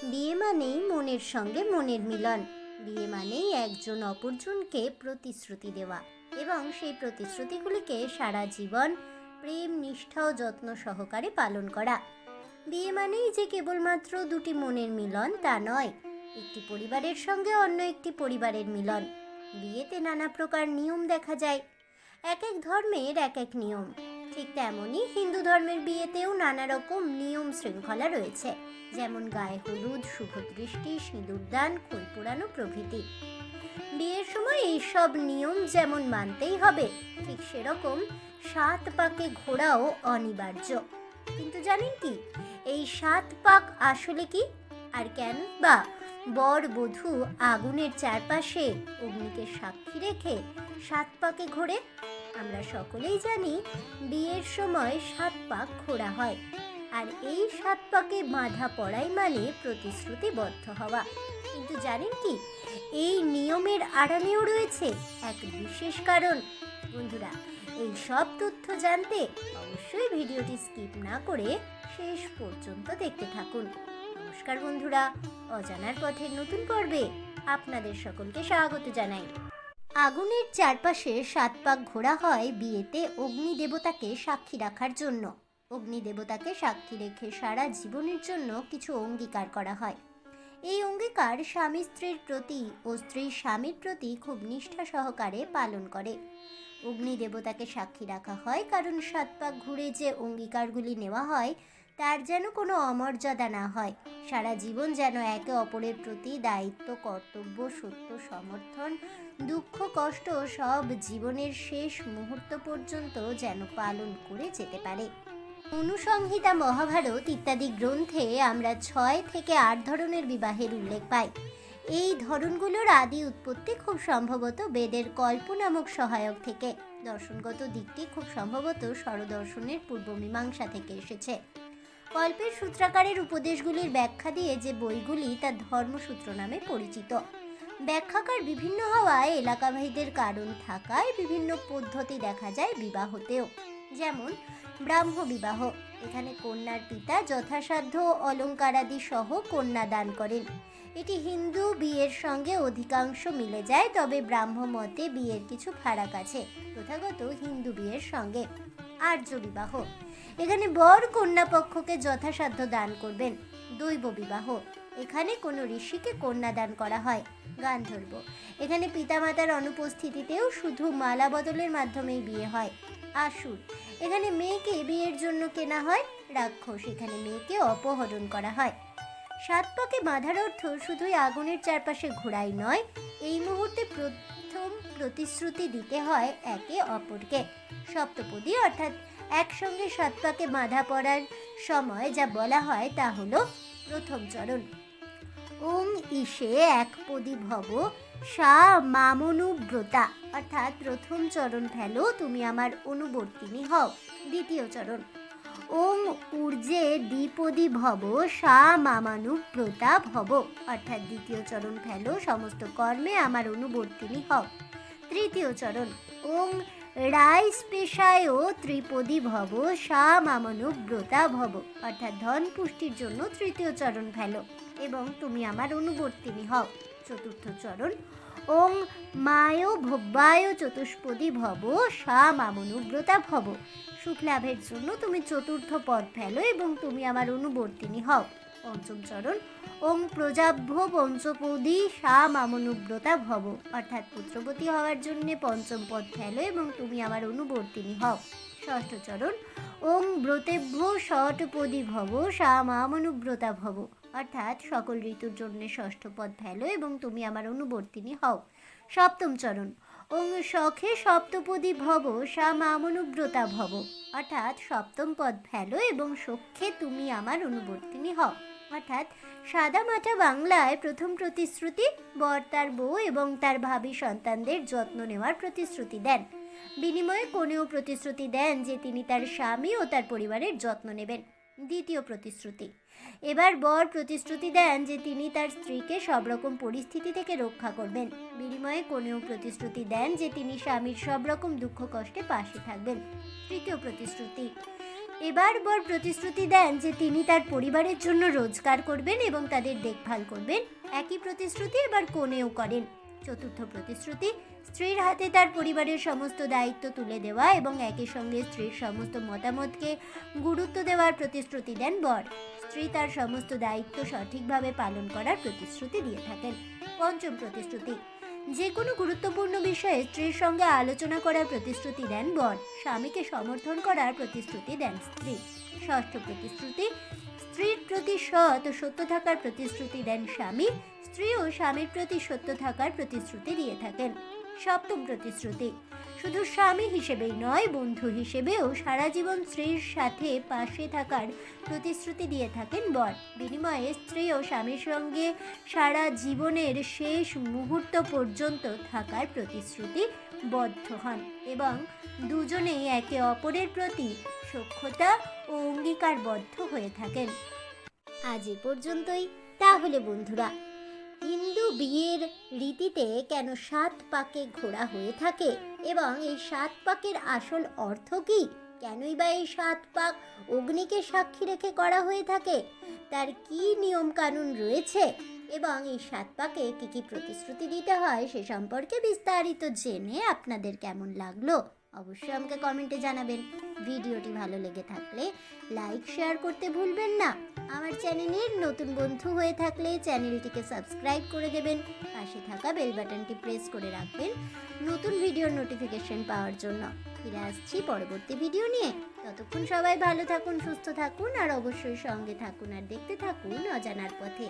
বিয়ে মানেই মনের সঙ্গে মনের মিলন। বিয়ে মানেই একজন অপরজনকে প্রতিশ্রুতি দেওয়া এবং সেই প্রতিশ্রুতিগুলিকে সারা জীবন প্রেম, নিষ্ঠা ও যত্ন সহকারে পালন করা। বিয়ে মানেই যে কেবলমাত্র দুটি মনের মিলন তা নয়, একটি পরিবারের সঙ্গে অন্য একটি পরিবারের মিলন। বিয়েতে নানা প্রকার নিয়ম দেখা যায়, এক এক ধর্মের এক এক নিয়ম। ঠিক তেমনই হিন্দু ধর্মের বিয়েতেও নানা রকম নিয়ম শৃঙ্খলা রয়েছে, যেমন গায়ে হলুদ, শুভ দৃষ্টি, সিঁদুরদান, খই পোড়ানো প্রভৃতি। বিয়ের সময় এইসব নিয়ম যেমন মানতেই হবে, ঠিক সেরকম 7 পাকে ঘোরাও অনিবার্য। কিন্তু জানেন কি, এই 7 পাক আসলে কি, আর কেন বা বর বধূ আগুনের চারপাশে অগ্নিকে সাক্ষী রেখে 7 পাকে ঘোরে? আমরা সকলেই জানি বিয়ের সময় 7 পাক ঘোরা হয়, আর এই 7 পাকে বাঁধা পড়াই মানে প্রতিশ্রুতিবদ্ধ হওয়া। কিন্তু জানেন কি, এই নিয়মের আড়ালেও রয়েছে এক বিশেষ কারণ। বন্ধুরা, এই সব তথ্য জানতে অবশ্যই ভিডিওটি স্কিপ না করে শেষ পর্যন্ত দেখতে থাকুন। নমস্কার বন্ধুরা, অজানার পথের নতুন পর্বে আপনাদের সকলকে স্বাগত জানাই। আগুনের চারপাশে 7 পাক ঘোরা হয় বিয়েতে অগ্নি দেবতাকে সাক্ষী রাখার জন্য। অগ্নি দেবতাকে সাক্ষী রেখে সারা জীবনের জন্য কিছু অঙ্গীকার করা হয়। এই অঙ্গীকার স্বামী স্ত্রীর প্রতি ও স্ত্রী স্বামীর প্রতি খুব নিষ্ঠা সহকারে পালন করে। অগ্নি দেবতাকে সাক্ষী রাখা হয় কারণ 7 পাক ঘুরে যে অঙ্গীকারগুলি নেওয়া হয় তার যেন কোনো অমর্যাদা না হয়। সারা জীবন যেন একে অপরের প্রতি দায়িত্ব, কর্তব্য, সত্য, সমর্থন, দুঃখ, কষ্ট সব জীবনের শেষ মুহূর্ত পর্যন্ত যেন পালন করে যেতে পারে। অনুসংহিতা, মহাভারত ইত্যাদি গ্রন্থে আমরা 6 থেকে 8 ধরনের বিবাহের উল্লেখ পাই। এই ধরনগুলোর আদি উৎপত্তি খুব সম্ভবত বেদের কল্প নামক সহায়ক থেকে। দর্শনগত দিকটি খুব সম্ভবত স্বরদর্শনের পূর্বমীমাংসা থেকে এসেছে। কল্পের সূত্রাকারের উপদেশগুলির ব্যাখ্যা দিয়ে যে বইগুলি তা ধর্মসূত্র নামে পরিচিত। ব্যাখ্যাকার বিভিন্ন হওয়ায় এলাকাভেদের কারণ থাকায় বিভিন্ন পদ্ধতি দেখা যায় বিবাহতেও। যেমন ব্রাহ্ম বিবাহ, এখানে কন্যার পিতা যথাসাধ্য অলঙ্কারাদি সহ কন্যা দান করেন। এটি হিন্দু বিয়ের সঙ্গে অধিকাংশ মিলে যায়, তবে ব্রাহ্ম মতে বিয়ের কিছু ফারাক আছে প্রথাগত হিন্দু বিয়ের সঙ্গে। আর্য বিবাহ, এখানে বর কন্যা পক্ষকে যথাসাধ্য দান করবেন। দৈব বিবাহ, এখানে কোনো ঋষিকে কন্যা দান করা হয়। গান্ধর্ব, এখানে পিতামাতার অনুপস্থিতিতেও শুধু মালা বদলের মাধ্যমেই বিয়ে হয়। আসুর, এখানে মেয়েকে বিয়ের জন্য কেনা হয়। রাক্ষস, এখানে মেয়েকে অপহরণ করা হয়। 7 পাকে বাঁধার অর্থ শুধুই আগুনের চারপাশে ঘোরাই নয়, এই মুহূর্তে প্রথম প্রতিশ্রুতি দিতে হয় একে অপরকে। সপ্তপদী অর্থাৎ একসঙ্গে 7 পাকে বাঁধা পড়ার সময় যা বলা হয় তা হলো প্রথম চরণ। ওং ঈশে একপদী ভব সা মামনুব্রতা, অর্থাৎ প্রথম চরণ ফেলো, তুমি আমার অনুবর্তিনী হও। দ্বিতীয় চরণ ওং ঊর্জে দ্বিপদী ভব সা মামানুব্রতা ভব, অর্থাৎ দ্বিতীয় চরণ ফেলো, সমস্ত কর্মে আমার অনুবর্তিনী হও। তৃতীয় চরণ ওং রায় স্পেশায় ত্রিপদী ভব সা মামানুব্রতা ভব, অর্থাৎ ধন পুষ্টির জন্য তৃতীয় চরণ ফেলো এবং তুমি আমার অনুবর্তিনী হও। চতুর্থ চরণ ওং মায় ভব্যায় চতুষ্পদী ভব সা মামনুব্রতা ভব, সুখ লাভের জন্য তুমি চতুর্থ পদ ফেলো এবং তুমি আমার অনুবর্তিনী হও। পঞ্চম চরণ ওং প্রজাভ্য পঞ্চপদী সা মামনুব্রতা ভব, অর্থাৎ পুত্রবতী হওয়ার জন্য পঞ্চম পদ ফেলো এবং তুমি আমার অনুবর্তিনী হও। ষষ্ঠ চরণ ওং ব্রতেভ্য ষটপদী ভব সা মামনুব্রতা ভব, অর্থাৎ সকল ঋতুর জন্য ষষ্ঠ পদ ফেলো এবং তুমি আমার অনুবর্তিনী হও। সপ্তম চরণ ওং সখে সপ্তপদী ভব সা মামনুব্রতা ভব, অর্থাৎ সপ্তম পদ ফেলো এবং সখ্যে তুমি আমার অনুবর্তিনী হও। অর্থাৎ সাদামাটা বাংলায় প্রথম প্রতিশ্রুতি, বর তার বউ এবং তার ভাবি সন্তানদের যত্ন নেওয়ার প্রতিশ্রুতি দেন। বিনিময়ে কনেও প্রতিশ্রুতি দেন যে তিনি তার স্বামী ও তার পরিবারের যত্ন নেবেন। দ্বিতীয় প্রতিশ্রুতি, এবার বর প্রতিশ্রুতি দেন যে তিনি তার স্ত্রীকে সব রকম পরিস্থিতি থেকে রক্ষা করবেন। বিনিময়ে কনেও প্রতিশ্রুতি দেন যে তিনি স্বামীর সব রকম দুঃখ কষ্টে পাশে থাকবেন। তৃতীয় প্রতিশ্রুতি, এবার বর প্রতিশ্রুতি দেন যে তিনি তার পরিবারের জন্য রোজগার করবেন এবং তাদের দেখভাল করবেন। একই প্রতিশ্রুতি এবার কনেও করেন। চতুর্থ প্রতিশ্রুতি, স্ত্রীর হাতে তার পরিবারের সমস্ত দায়িত্ব তুলে দেওয়া এবং একই সঙ্গে স্ত্রীর সমস্ত মতামতকে গুরুত্ব দেওয়ার প্রতিশ্রুতি দেন বর। স্ত্রী তার সমস্ত দায়িত্ব সঠিকভাবে পালন করার প্রতিশ্রুতি দিয়ে থাকেন। পঞ্চম প্রতিশ্রুতি, যে কোনো গুরুত্বপূর্ণ বিষয়ে স্ত্রীর সঙ্গে আলোচনা করার প্রতিশ্রুতি দেন বর। স্বামীকে সমর্থন করার প্রতিশ্রুতি দেন স্ত্রী। ষষ্ঠ প্রতিশ্রুতি, স্ত্রীর প্রতি সৎ ও সত্য থাকার প্রতিশ্রুতি দেন স্বামী। স্ত্রীও স্বামীর প্রতি সত্য থাকার প্রতিশ্রুতি দিয়ে থাকেন। সপ্তম প্রতিশ্রুতি, শুধু স্বামী হিসেবেই নয়, বন্ধু হিসেবেও সারা জীবন স্ত্রীর সাথে পাশে থাকার প্রতিশ্রুতি দিয়ে থাকেন বর। বিনিময়ে স্ত্রীও স্বামীর সঙ্গে সারা জীবনের শেষ মুহূর্ত পর্যন্ত থাকার প্রতিশ্রুতি বদ্ধ হন এবং দুজনেই একে অপরের প্রতি সখ্যতা ও অঙ্গীকারবদ্ধ হয়ে থাকেন। আজ এ পর্যন্তই। তাহলে বন্ধুরা, হিন্দু বিয়ের রীতিতে কেন 7 পাকে ঘোরা হয়ে থাকে এবং এই 7 পাকের আসল অর্থ কী, কেনই বা এই 7 পাক অগ্নিকে সাক্ষী রেখে করা হয়ে থাকে, তার কী নিয়ম কানুন রয়েছে এবং এই 7 পাকে কী কী প্রতিশ্রুতি দিতে হয় সে সম্পর্কে বিস্তারিত জেনে আপনাদের কেমন লাগলো অবশ্যই আমাকে কমেন্টে জানাবেন। ভিডিওটি ভালো লেগে থাকলে লাইক শেয়ার করতে ভুলবেন না। আমার চ্যানেলের নতুন বন্ধু হয়ে থাকলে চ্যানেলটিকে সাবস্ক্রাইব করে দেবেন। পাশে থাকা বেল বাটনটি প্রেস করে রাখবেন নতুন ভিডিওর নোটিফিকেশন পাওয়ার জন্য। ফিরে আসছি পরবর্তী ভিডিও নিয়ে। ততক্ষণ সবাই ভালো থাকুন, সুস্থ থাকুন আর অবশ্যই সঙ্গে থাকুন আর দেখতে থাকুন অজানার পথে।